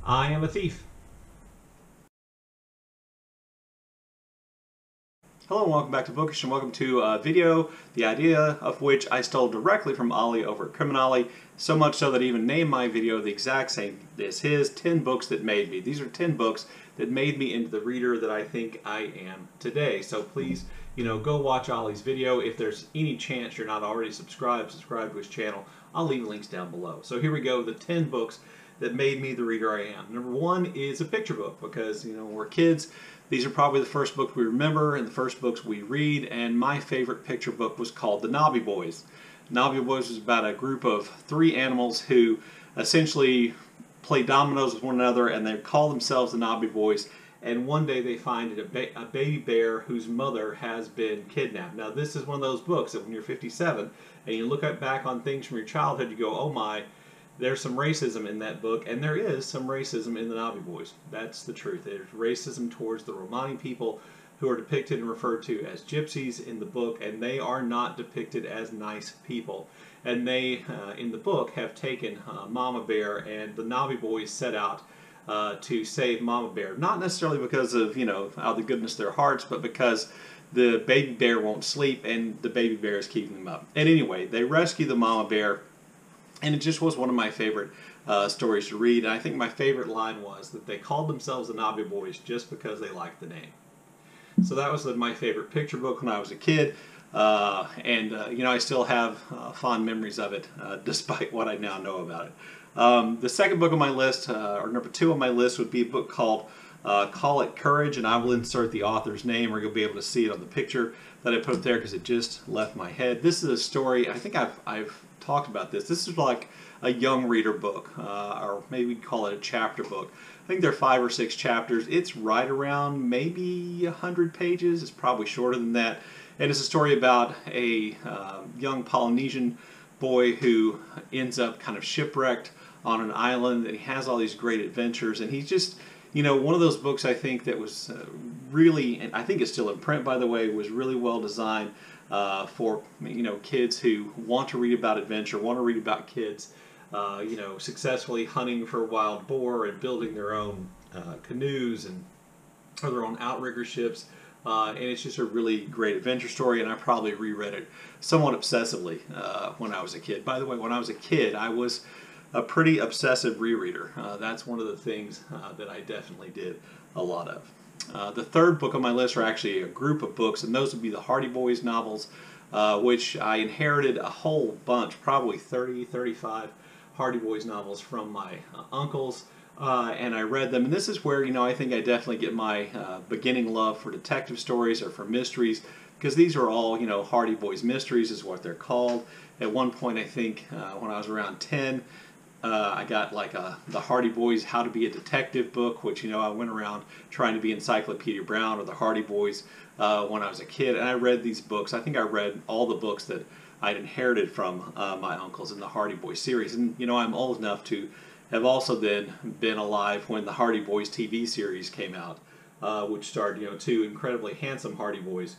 I am a thief. Hello and welcome back to Bookish, and welcome to a video, the idea of which I stole directly from Ollie over at Criminali, so much so that I even named my video the exact same as his, 10 books that made me. These are 10 books that made me into the reader that I think I am today. So please, go watch Ollie's video. If there's any chance you're not already subscribed to his channel, I'll leave links down below. So here we go, the 10 books that made me the reader I am. Number one is a picture book, because when we're kids, these are probably the first books we remember and the first books we read, and my favorite picture book was called The Knobby Boys. Knobby Boys was about a group of 3 animals who essentially play dominoes with one another, and they call themselves the Knobby Boys, and one day they find a baby bear whose mother has been kidnapped. Now this is one of those books that when you're 57 and you look back on things from your childhood, you go, oh my, there's some racism in that book, and there is some racism in the Knobby Boys. That's the truth. There's racism towards the Romani people, who are depicted and referred to as gypsies in the book, and they are not depicted as nice people. And they, in the book, have taken Mama Bear, and the Knobby Boys set out to save Mama Bear. Not necessarily because of, out of the goodness of their hearts, but because the baby bear won't sleep, and the baby bear is keeping them up. And anyway, they rescue the Mama Bear, and it just was one of my favorite stories to read. And I think my favorite line was that they called themselves the Knobby Boys just because they liked the name. So that was my favorite picture book when I was a kid. I still have fond memories of it, despite what I now know about it. The second book on my list, or number 2 on my list, would be a book called Call It Courage, and I will insert the author's name, or you'll be able to see it on the picture that I put up there because it just left my head. This is a story, I think I've talked about this. This is like a young reader book, or maybe we'd call it a chapter book. I think there are 5 or 6 chapters. It's right around maybe 100 pages. It's probably shorter than that. And it's a story about a young Polynesian boy who ends up kind of shipwrecked on an island, and he has all these great adventures, and he's just, one of those books I think that was really, and I think it's still in print by the way, was really well designed for kids who want to read about adventure, want to read about kids successfully hunting for wild boar and building their own canoes or their own outrigger ships. And it's just a really great adventure story, and I probably reread it somewhat obsessively when I was a kid. By the way, when I was a kid, I was a pretty obsessive rereader. That's one of the things that I definitely did a lot of. The third book on my list are actually a group of books, and those would be the Hardy Boys novels, which I inherited a whole bunch, probably 30, 35 Hardy Boys novels from my uncles, and I read them. And this is where, I think I definitely get my beginning love for detective stories or for mysteries, because these are all, Hardy Boys mysteries is what they're called. At one point, I think, when I was around 10, I got like the Hardy Boys How to Be a Detective book, which, I went around trying to be Encyclopedia Brown or the Hardy Boys when I was a kid, and I read these books. I think I read all the books that I'd inherited from my uncles in the Hardy Boys series. And, I'm old enough to have also then been alive when the Hardy Boys TV series came out, which starred, 2 incredibly handsome Hardy Boys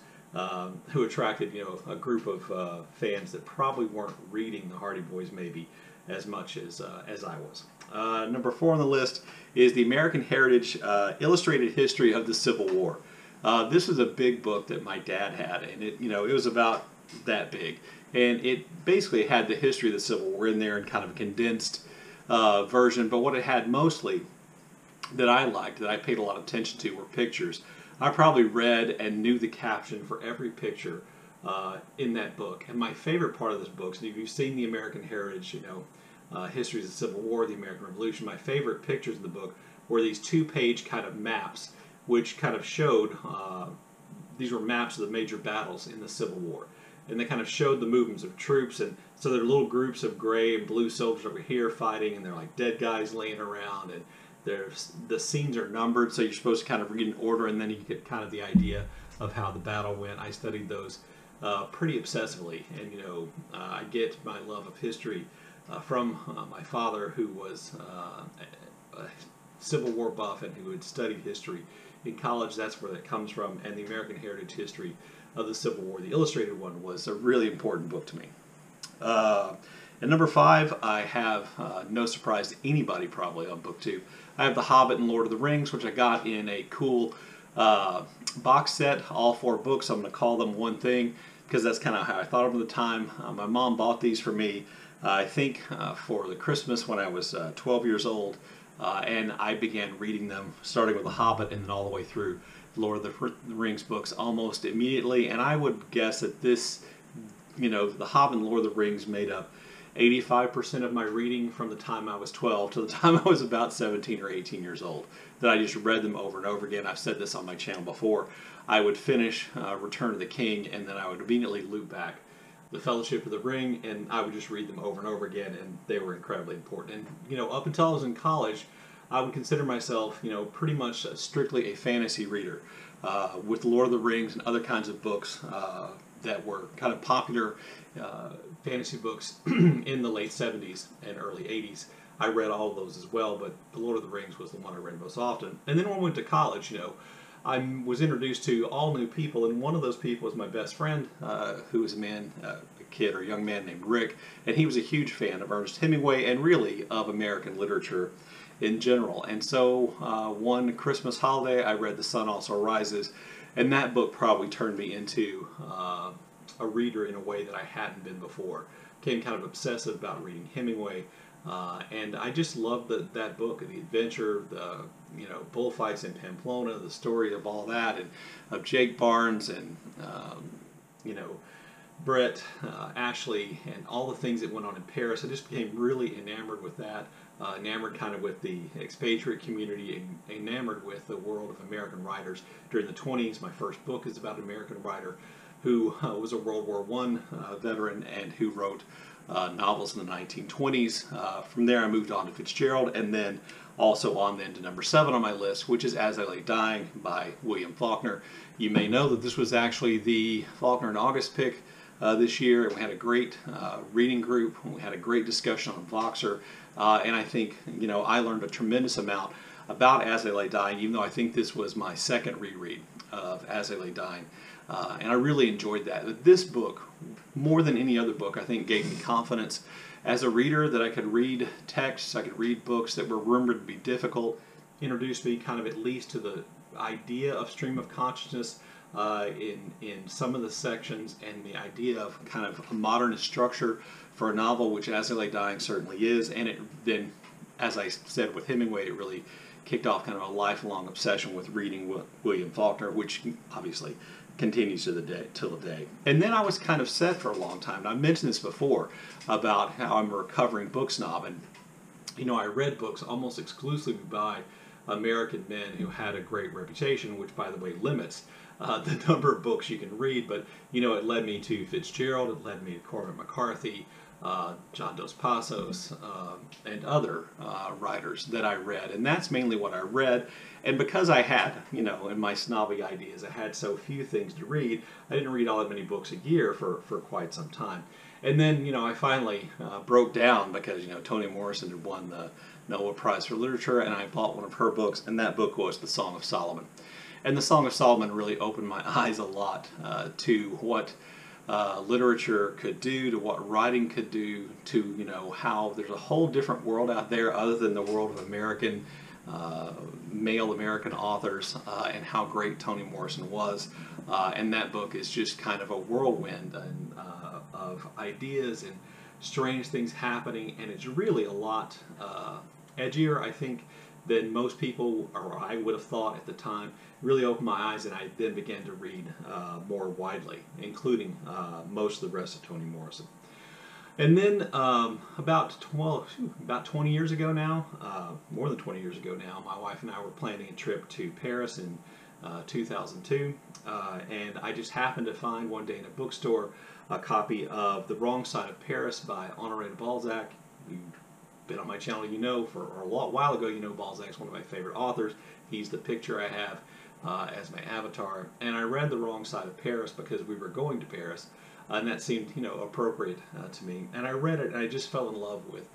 who attracted, a group of fans that probably weren't reading the Hardy Boys maybe as much as I was. Number 4 on the list is the American Heritage Illustrated History of the Civil War. This was a big book that my dad had, and it was about that big, and it basically had the history of the Civil War in there in kind of a condensed version. But what it had mostly that I liked, that I paid a lot of attention to, were pictures. I probably read and knew the caption for every picture in that book. And my favorite part of this book, so if you've seen the American Heritage, Histories of the Civil War, the American Revolution, my favorite pictures in the book were these 2-page kind of maps, which kind of showed, these were maps of the major battles in the Civil War. And they kind of showed the movements of troops, and so there are little groups of gray and blue soldiers over here fighting, and they're like dead guys laying around, and the scenes are numbered, so you're supposed to kind of read in order, and then you get kind of the idea of how the battle went. I studied those pretty obsessively, and I get my love of history from my father, who was a Civil War buff and who had studied history in college. That's where that comes from, and the American Heritage History of the Civil War, the illustrated one, was a really important book to me. At number 5, I have, no surprise to anybody probably on book 2, I have The Hobbit and Lord of the Rings, which I got in a cool box set, all 4 books. I'm going to call them one thing because that's kind of how I thought of them at the time. My mom bought these for me, I think, for the Christmas when I was 12 years old, and I began reading them, starting with The Hobbit and then all the way through Lord of the Rings books almost immediately. And I would guess that this, The Hobbit and Lord of the Rings made up 85% of my reading from the time I was 12 to the time I was about 17 or 18 years old. That I just read them over and over again. I've said this on my channel before. I would finish Return of the King, and then I would immediately loop back The Fellowship of the Ring, and I would just read them over and over again, and they were incredibly important. And, up until I was in college, I would consider myself, pretty much strictly a fantasy reader. With Lord of the Rings and other kinds of books that were kind of popular fantasy books in the late 70s and early 80s. I read all of those as well, but The Lord of the Rings was the one I read most often. And then when I went to college, I was introduced to all new people, and one of those people was my best friend, who was a kid or young man named Rick, and he was a huge fan of Ernest Hemingway and really of American literature in general. And so one Christmas holiday, I read The Sun Also Rises, and that book probably turned me into a reader in a way that I hadn't been before. Became kind of obsessive about reading Hemingway, and I just loved that book, the adventure, the bullfights in Pamplona, the story of all that, and of Jake Barnes and Brett, Ashley, and all the things that went on in Paris. I just became really enamored with that, enamored kind of with the expatriate community, enamored with the world of American writers during the 20s. My first book is about an American writer who was a World War I veteran and who wrote novels in the 1920s. From there I moved on to Fitzgerald, and then also on then to number 7 on my list, which is As I Lay Dying by William Faulkner. You may know that this was actually the Faulkner and August pick this year. We had a great reading group. We had a great discussion on Voxer, and I think I learned a tremendous amount about As I Lay Dying, even though I think this was my second reread of As I Lay Dying. And I really enjoyed that. This book, more than any other book, I think gave me confidence as a reader that I could read texts, I could read books that were rumored to be difficult, introduced me kind of at least to the idea of stream of consciousness in some of the sections, and the idea of kind of a modernist structure for a novel, which As I Lay Dying certainly is. And it then, as I said with Hemingway, it really kicked off kind of a lifelong obsession with reading William Faulkner, which obviously continues to till the day. And then I was kind of set for a long time. And I mentioned this before about how I'm a recovering book snob, and I read books almost exclusively by American men who had a great reputation, which by the way limits the number of books you can read. But it led me to Fitzgerald, it led me to Cormac McCarthy, John Dos Passos, and other writers that I read. And that's mainly what I read. And because I had, in my snobby ideas, I had so few things to read, I didn't read all that many books a year for quite some time. And then, I finally broke down because, Toni Morrison had won the Nobel Prize for Literature, and I bought one of her books, and that book was The Song of Solomon. And The Song of Solomon really opened my eyes a lot to what literature could do, to what writing could do, to how there's a whole different world out there other than the world of male American authors, and how great Toni Morrison was. And that book is just kind of a whirlwind of ideas and strange things happening, and it's really a lot edgier, I think, than most people, or I would have thought at the time. Really opened my eyes, and I then began to read more widely, including most of the rest of Toni Morrison. And then about 20 years ago now, more than 20 years ago now, my wife and I were planning a trip to Paris in 2002, and I just happened to find one day in a bookstore a copy of The Wrong Side of Paris by Honore de Balzac. You've been on my channel, or a while ago, Balzac's one of my favorite authors. He's the picture I have as my avatar. And I read The Wrong Side of Paris because we were going to Paris, and that seemed, appropriate to me. And I read it, and I just fell in love with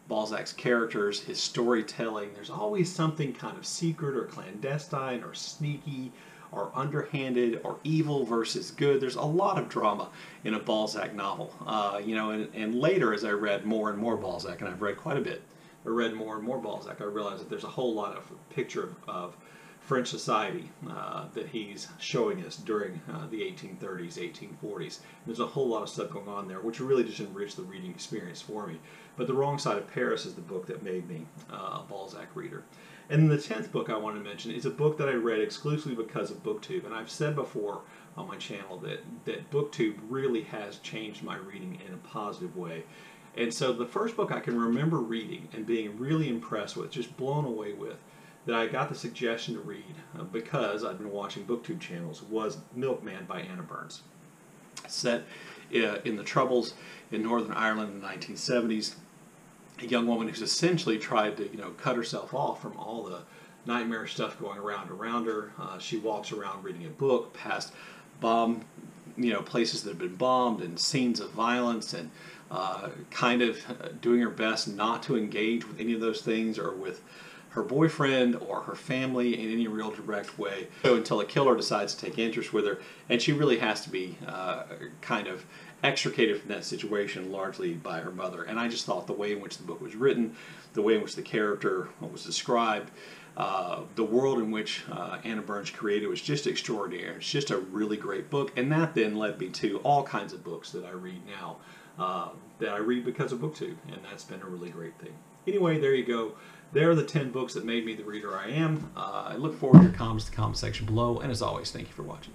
Balzac's characters, his storytelling. There's always something kind of secret or clandestine or sneaky or underhanded or evil versus good. There's a lot of drama in a Balzac novel. You know, and later as I read more and more Balzac, and I've read quite a bit, I read more and more Balzac, I realized that there's a whole lot of picture of French society that he's showing us during the 1830s, 1840s. There's a whole lot of stuff going on there, which really just enriched the reading experience for me. But The Wrong Side of Paris is the book that made me a Balzac reader. And the 10th book I want to mention is a book that I read exclusively because of BookTube. And I've said before on my channel that BookTube really has changed my reading in a positive way. And so the first book I can remember reading and being really impressed with, just blown away with, that I got the suggestion to read because I'd been watching BookTube channels, was Milkman by Anna Burns. Set in the Troubles in Northern Ireland in the 1970s, a young woman who's essentially tried to, you know, cut herself off from all the nightmare stuff going around her. She walks around reading a book past places that have been bombed and scenes of violence, and kind of doing her best not to engage with any of those things or with her boyfriend or her family in any real direct way, so until a killer decides to take interest with her, and she really has to be kind of extricated from that situation largely by her mother. And I just thought the way in which the book was written, the way in which the character was described, the world in which Anna Burns created was just extraordinary. It's just a really great book, and that then led me to all kinds of books that I read now, that I read because of BookTube, and that's been a really great thing. Anyway, there you go. There are the 10 books that made me the reader I am. I look forward to your comments in the comment section below, and as always, thank you for watching.